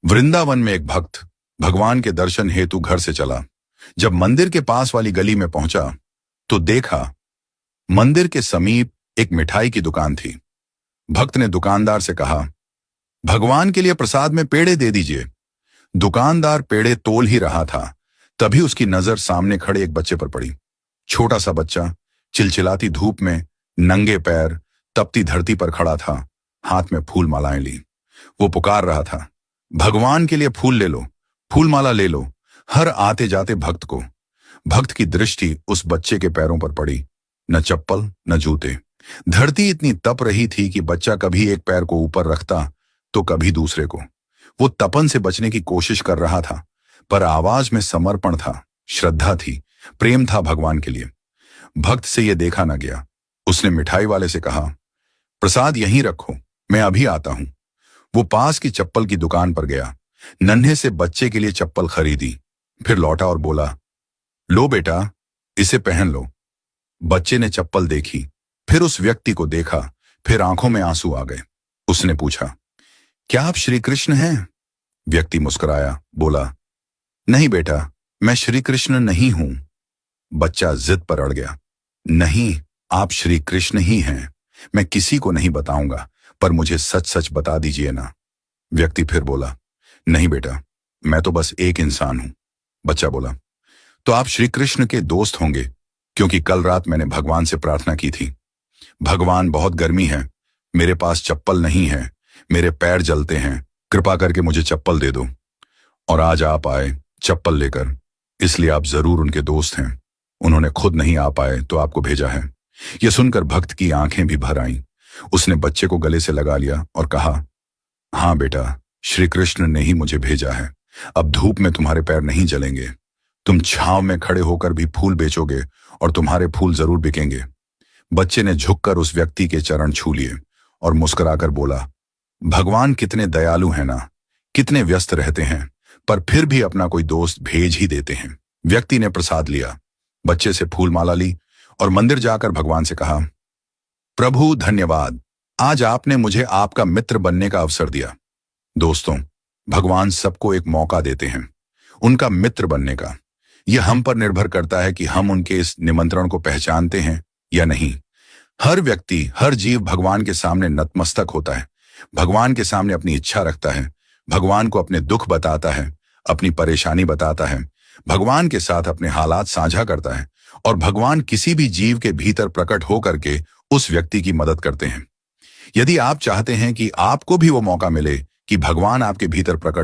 वृंदावन में एक भक्त भगवान के दर्शन हेतु घर से चला। जब मंदिर के पास वाली गली में पहुंचा तो देखा मंदिर के समीप एक मिठाई की दुकान थी। भक्त ने दुकानदार से कहा, भगवान के लिए प्रसाद में पेड़े दे दीजिए। दुकानदार पेड़े तोल ही रहा था, तभी उसकी नजर सामने खड़े एक बच्चे पर पड़ी। छोटा सा बच्चा चिलचिलाती धूप में नंगे पैर तपती धरती पर खड़ा था, हाथ में फूल मालाएं ली। वो पुकार रहा था, भगवान के लिए फूल ले लो, फूल माला ले लो। हर आते जाते भक्त की दृष्टि उस बच्चे के पैरों पर पड़ी। न चप्पल न जूते। धरती इतनी तप रही थी कि बच्चा कभी एक पैर को ऊपर रखता तो कभी दूसरे को। वो तपन से बचने की कोशिश कर रहा था, पर आवाज में समर्पण था, श्रद्धा थी, प्रेम था भगवान के लिए। भक्त से यह देखा न गया। उसने मिठाई वाले से कहा, प्रसाद यहीं रखो, मैं अभी आता हूं। वो पास की चप्पल की दुकान पर गया, नन्हे से बच्चे के लिए चप्पल खरीदी, फिर लौटा और बोला, लो बेटा, इसे पहन लो। बच्चे ने चप्पल देखी, फिर उस व्यक्ति को देखा, फिर आंखों में आंसू आ गए। उसने पूछा, क्या आप श्री कृष्ण हैं? व्यक्ति मुस्कुराया, बोला, नहीं बेटा, मैं श्री कृष्ण नहीं हूं। बच्चा जिद पर अड़ गया, नहीं, आप श्री कृष्ण ही हैं। मैं किसी को नहीं बताऊंगा, पर मुझे सच सच बता दीजिए ना। व्यक्ति फिर बोला, नहीं बेटा, मैं तो बस एक इंसान हूं। बच्चा बोला, तो आप श्री कृष्ण के दोस्त होंगे, क्योंकि कल रात मैंने भगवान से प्रार्थना की थी। भगवान, बहुत गर्मी है, मेरे पास चप्पल नहीं है, मेरे पैर जलते हैं, कृपा करके मुझे चप्पल दे दो। और आज आप आए चप्पल लेकर, इसलिए आप जरूर उनके दोस्त हैं। उन्होंने खुद नहीं आ पाए तो आपको भेजा है। यह सुनकर भक्त की आंखें भी भर आईं। उसने बच्चे को गले से लगा लिया और कहा, हाँ बेटा, श्री कृष्ण ने ही मुझे भेजा है। अब धूप में तुम्हारे पैर नहीं जलेंगे। तुम छांव में खड़े होकर भी फूल बेचोगे और तुम्हारे फूल जरूर बिकेंगे। बच्चे ने झुककर उस व्यक्ति के चरण छू लिए और मुस्कुराकर बोला, भगवान कितने दयालु हैं ना, कितने व्यस्त रहते हैं, पर फिर भी अपना कोई दोस्त भेज ही देते हैं। व्यक्ति ने प्रसाद लिया, बच्चे से फूल माला ली और मंदिर जाकर भगवान से कहा, प्रभु धन्यवाद, आज आपने मुझे आपका मित्र बनने का अवसर दिया। दोस्तों, भगवान सबको एक मौका देते हैं उनका मित्र बनने का। यह हम पर निर्भर करता है कि हम उनके इस निमंत्रण को पहचानते हैं या नहीं। हर व्यक्ति, हर जीव भगवान के सामने नतमस्तक होता है, भगवान के सामने अपनी इच्छा रखता है, भगवान को अपने दुख बताता है, अपनी परेशानी बताता है, भगवान के साथ अपने हालात साझा करता है, और भगवान किसी भी जीव के भीतर प्रकट होकर के उस व्यक्ति की मदद करते हैं। यदि आप चाहते हैं कि आपको भी वो मौका मिले कि भगवान आपके भीतर प्रकट